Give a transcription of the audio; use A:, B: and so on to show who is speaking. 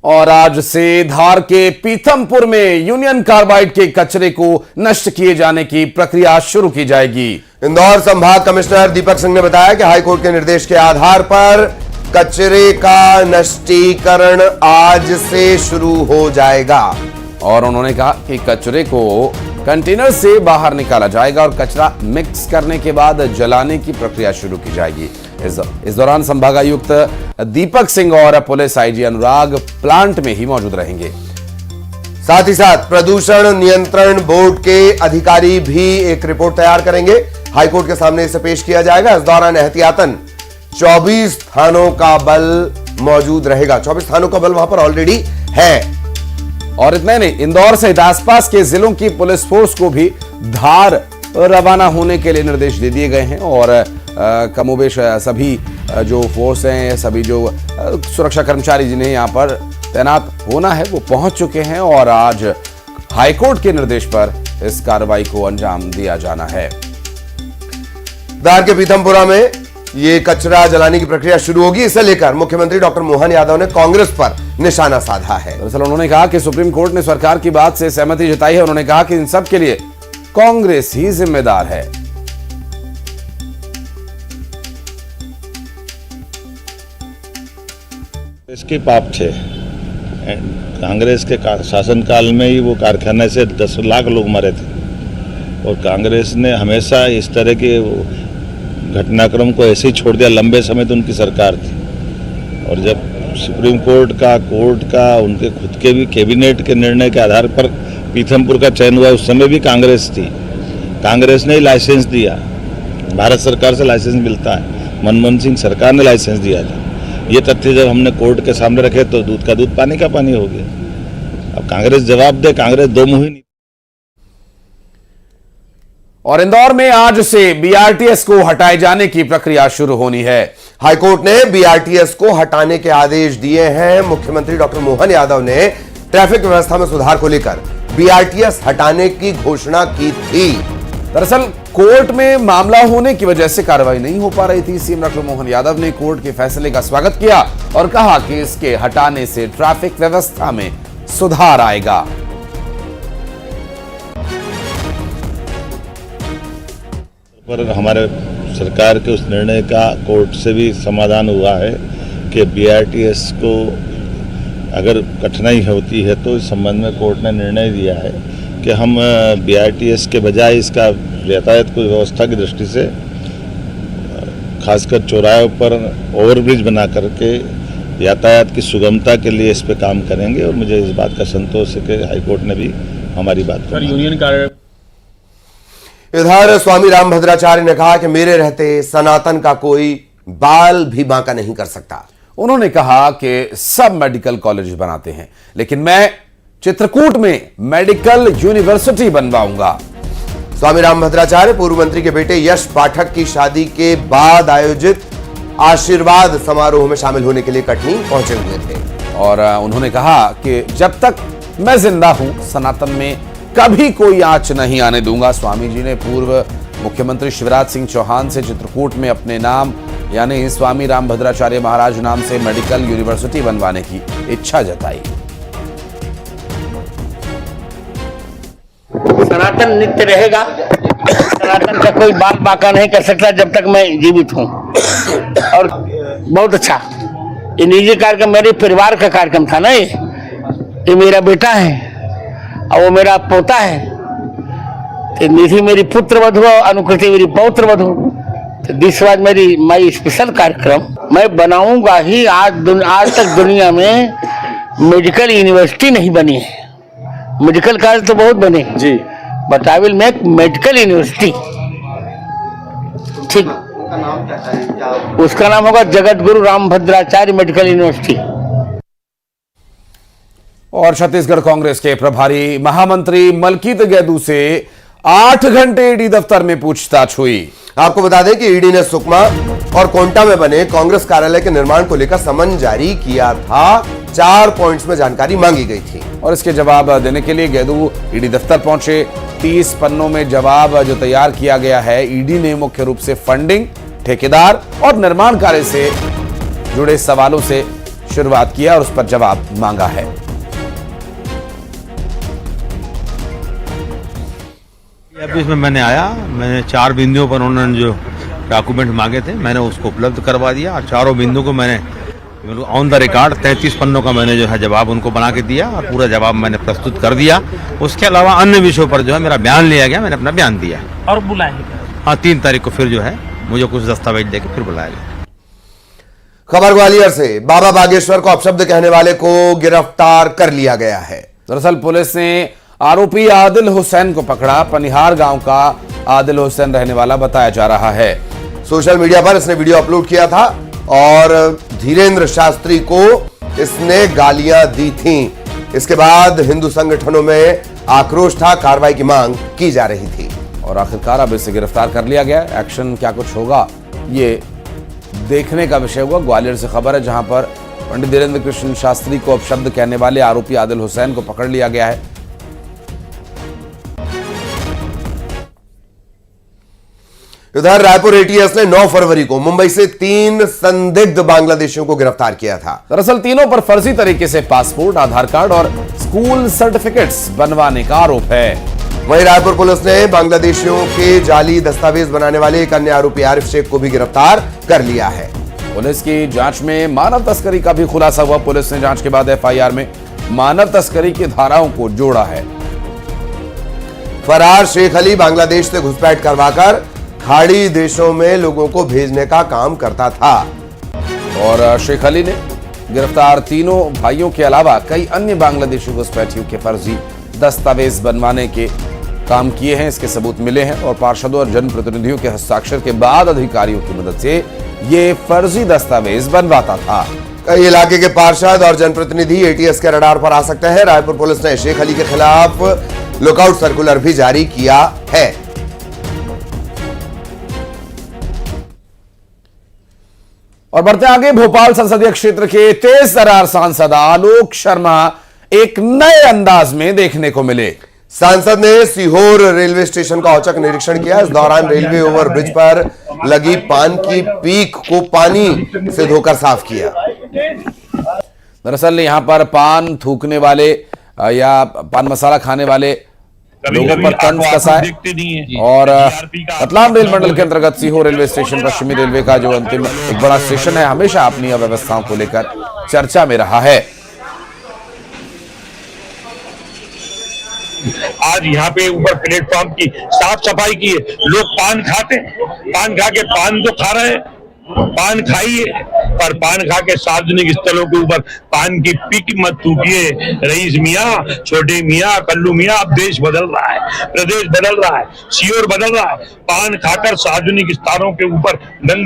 A: और आज से धार के पीथमपुर में यूनियन कार्बाइड के कचरे को नष्ट किए जाने की प्रक्रिया शुरू की जाएगी।
B: इंदौर संभाग कमिश्नर दीपक सिंह ने बताया कि हाईकोर्ट के निर्देश के आधार पर कचरे का नष्टीकरण आज से शुरू हो जाएगा।
A: और उन्होंने कहा कि कचरे को कंटेनर से बाहर निकाला जाएगा और कचरा मिक्स करने के बाद जलाने की प्रक्रिया शुरू की जाएगी। इस दौरान संभागायुक्त दीपक सिंह और पुलिस आईजी अनुराग प्लांट में ही मौजूद रहेंगे।
B: साथ ही साथ प्रदूषण नियंत्रण बोर्ड के अधिकारी भी एक रिपोर्ट तैयार करेंगे। हाईकोर्ट के सामने इसे पेश किया जाएगा। इस दौरान एहतियातन 24 थानों का बल मौजूद रहेगा। 24 थानों का बल वहां पर ऑलरेडी है।
A: और इतना नहीं, इंदौर सहित आसपास के जिलों की पुलिस फोर्स को भी धार रवाना होने के लिए निर्देश दे दिए गए हैं। और कमोबेश सभी जो फोर्स हैं, सभी जो सुरक्षा कर्मचारी जिन्हें यहां पर तैनात होना है वो पहुंच चुके हैं और आज हाईकोर्ट के निर्देश पर इस कार्रवाई को अंजाम दिया जाना है।
B: धार के पीथमपुरा में ये कचरा जलाने की प्रक्रिया शुरू होगी। इसे लेकर मुख्यमंत्री डॉक्टर मोहन यादव ने कांग्रेस पर निशाना साधा है।
A: दरअसल उन्होंने कहा कि सुप्रीम कोर्ट ने सरकार की बात से सहमति जताई है। उन्होंने कहा कि इन सब के लिए कांग्रेस ही जिम्मेदार है।
C: इसके पाप थे। कांग्रेस के शासनकाल में ही वो कारखाने से 10 लाख लोग मरे थे और कांग्रेस ने हमेशा इस तरह के घटनाक्रम को ऐसे ही छोड़ दिया। लंबे समय तो उनकी सरकार थी और जब सुप्रीम कोर्ट का उनके खुद के भी कैबिनेट के निर्णय के आधार पर पीथमपुर का चयन हुआ, उस समय भी कांग्रेस थी। कांग्रेस ने ही लाइसेंस दिया। भारत सरकार से लाइसेंस मिलता है, मनमोहन सिंह सरकार ने लाइसेंस दिया था। ये तथ्य जब हमने कोर्ट के सामने रखे तो दूध का दूध पानी का पानी हो गया। अब कांग्रेस जवाब दे, कांग्रेस दो मुही नहीं।
A: और इंदौर में आज से बीआरटीएस को हटाए जाने की प्रक्रिया शुरू होनी है।
B: हाईकोर्ट ने बीआरटीएस को हटाने के आदेश दिए हैं। मुख्यमंत्री डॉक्टर मोहन यादव ने ट्रैफिक व्यवस्था में सुधार को लेकर बीआरटीएस हटाने की घोषणा की थी।
A: दरअसल कोर्ट में मामला होने की वजह से कार्रवाई नहीं हो पा रही थी। सीएम डॉक्टर मोहन यादव ने कोर्ट के फैसले का स्वागत किया और कहा कि इसके हटाने से ट्रैफिक व्यवस्था में सुधार आएगा।
C: पर हमारे सरकार के उस निर्णय का कोर्ट से भी समाधान हुआ है कि बीआरटीएस को अगर कठिनाई होती है तो इस संबंध में कोर्ट ने निर्णय दिया है कि हम बीआरटीएस के बजाय इसका यातायात की व्यवस्था की दृष्टि से खासकर चौराहे पर ओवरब्रिज बना करके यातायात की सुगमता के लिए इस पे काम करेंगे। और मुझे इस बात का संतोष है कि हाईकोर्ट ने भी हमारी बात
D: सर यूनियन कार्य।
B: इधर स्वामी रामभद्राचार्य ने कहा कि मेरे रहते सनातन का कोई बाल भी बांका नहीं कर सकता।
A: उन्होंने कहा कि सब मेडिकल कॉलेज बनाते हैं लेकिन मैं चित्रकूट में मेडिकल यूनिवर्सिटी बनवाऊंगा।
B: स्वामी रामभद्राचार्य पूर्व मंत्री के बेटे यश पाठक की शादी के बाद आयोजित आशीर्वाद समारोह में शामिल होने के लिए कटनी पहुंचे हुए थे।
A: और उन्होंने कहा कि जब तक मैं जिंदा हूं सनातन में कभी कोई आंच नहीं आने दूंगा। स्वामी जी ने पूर्व मुख्यमंत्री शिवराज सिंह चौहान से चित्रकूट में अपने नाम यानी स्वामी रामभद्राचार्य महाराज नाम से मेडिकल यूनिवर्सिटी बनवाने की इच्छा जताई।
E: सनातन नित्य रहेगा। सनातन का कोई बाल बांका नहीं कर सकता जब तक मैं जीवित हूँ। और बहुत अच्छा ये निजी कार्यक्रम मेरे परिवार का कार्यक्रम था ना। ये मेरा बेटा है और वो मेरा पोता है। तो निधि मेरी पुत्र वधु, अनुकृति मेरी पौत्र वधु। तो दिस वाज मेरी माई स्पेशल कार्यक्रम मैं बनाऊंगा ही। आज तक दुनिया में मेडिकल यूनिवर्सिटी नहीं बनी है। मेडिकल कॉलेज तो बहुत बने जी, but I will make medical university. ठीक, उसका नाम होगा जगत गुरु रामभद्राचार्य मेडिकल यूनिवर्सिटी।
A: और छत्तीसगढ़ कांग्रेस के प्रभारी महामंत्री मलकीत गैदू से 8 घंटे ईडी दफ्तर में पूछताछ हुई।
B: आपको बता दें कि ईडी ने सुकमा और कोंटा में बने कांग्रेस कार्यालय के निर्माण को लेकर समन जारी किया था। 4 पॉइंट्स में जानकारी मांगी गई थी
A: और इसके जवाब देने के लिए गैदू ईडी दफ्तर पहुंचे। 30 पन्नों में जवाब जो तैयार किया गया है। ईडी ने मुख्य रूप से फंडिंग, ठेकेदार और निर्माण कार्य से जुड़े सवालों से शुरुआत की है और उस पर जवाब मांगा है।
D: ऑफिस में मैंने मैंने 4 बिंदुओं पर उन्होंने जो डॉक्यूमेंट मांगे थे मैंने उसको उपलब्ध करवा दिया और चारों बिंदु को मैंने ऑन द रिकॉर्ड 33 पन्नों का मैंने जो है जवाब उनको बना के दिया और पूरा जवाब मैंने प्रस्तुत कर दिया। उसके अलावा अन्य विषयों पर जो है मेरा बयान लिया गया, मैंने अपना बयान दिया
F: और बुलाएंगे।
D: हाँ, 3 तारीख को फिर जो है मुझे कुछ दस्तावेज देके फिर बुलाया गया।
B: खबर ग्वालियर से, बाबा बागेश्वर को अपशब्द कहने वाले को गिरफ्तार कर लिया गया है।
A: दरअसल पुलिस ने आरोपी आदिल हुसैन को पकड़ा। पनिहार गांव का आदिल हुसैन रहने वाला बताया जा रहा है।
B: सोशल मीडिया पर इसने वीडियो अपलोड किया था और धीरेन्द्र शास्त्री को इसने गालियां दी थीं। इसके बाद हिंदू संगठनों में आक्रोश था, कार्रवाई की मांग की जा रही थी
A: और आखिरकार अब इसे गिरफ्तार कर लिया गया। एक्शन क्या कुछ होगा ये देखने का विषय हुआ। ग्वालियर से खबर है जहां पर पंडित धीरेन्द्र कृष्ण शास्त्री को अपशब्द कहने वाले आरोपी आदिल हुसैन को पकड़ लिया गया है।
B: इधर रायपुर एटीएस ने 9 फरवरी को मुंबई से 3 संदिग्ध बांग्लादेशियों को गिरफ्तार किया था।
A: दरअसल तीनों पर फर्जी तरीके से पासपोर्ट, आधार कार्ड और स्कूल सर्टिफिकेट्स बनवाने का आरोप है।
B: वहीं रायपुर पुलिस ने बांग्लादेशियों के जाली दस्तावेज बनाने वाले एक अन्य आरोपी आरिफ शेख को भी गिरफ्तार कर लिया है।
A: पुलिस की जांच में मानव तस्करी का भी खुलासा हुआ। पुलिस ने जांच के बाद एफआईआर में मानव तस्करी की धाराओं को जोड़ा है।
B: फरार शेख अली बांग्लादेश से घुसपैठ करवाकर खाड़ी देशों में लोगों को भेजने का काम करता था
A: और शेख अली ने गिरफ्तार तीनों भाइयों के अलावा कई अन्य बांग्लादेशी घुसपैठियों के फर्जी दस्तावेज बनवाने के काम किए हैं। इसके सबूत मिले हैं और पार्षदों और जनप्रतिनिधियों के हस्ताक्षर के बाद अधिकारियों की मदद से ये फर्जी दस्तावेज बनवाता था।
B: कई इलाके के पार्षद और जनप्रतिनिधि एटीएस के रडार पर आ सकते हैं। रायपुर पुलिस ने शेख अली के खिलाफ लुकआउट सर्कुलर भी जारी किया है।
A: और बढ़ते आगे, भोपाल संसदीय क्षेत्र के तेज तर्रार सांसद आलोक शर्मा एक नए अंदाज में देखने को मिले।
B: सांसद ने सीहोर रेलवे स्टेशन का औचक निरीक्षण किया। इस दौरान रेलवे ओवरब्रिज पर लगी पान की पीक को पानी से धोकर साफ किया।
A: दरअसल यहां पर पान थूकने वाले या पान मसाला खाने वाले लोगों पर तंज कसा है और रतलाम रेल मंडल के अंतर्गत सीहोर रेलवे स्टेशन पश्चिमी रेलवे का जो अंतिम एक बड़ा स्टेशन है, हमेशा अपनी अव्यवस्थाओं को लेकर चर्चा में रहा है।
G: आज यहाँ पे ऊपर प्लेटफॉर्म की साफ सफाई की है। लोग पान खाते, पान खा के पान तो खा रहे हैं, पान खाइए, पर पान खा के सार्वजनिक स्थलों के ऊपर पान की पीक मत थूकिए। रईस मियाँ, छोटे मियाँ, कल्लू मियाँ, अब देश बदल रहा है, प्रदेश बदल रहा है, सीहोर बदल रहा है। पान खाकर सार्वजनिक स्थानों के ऊपर नंगी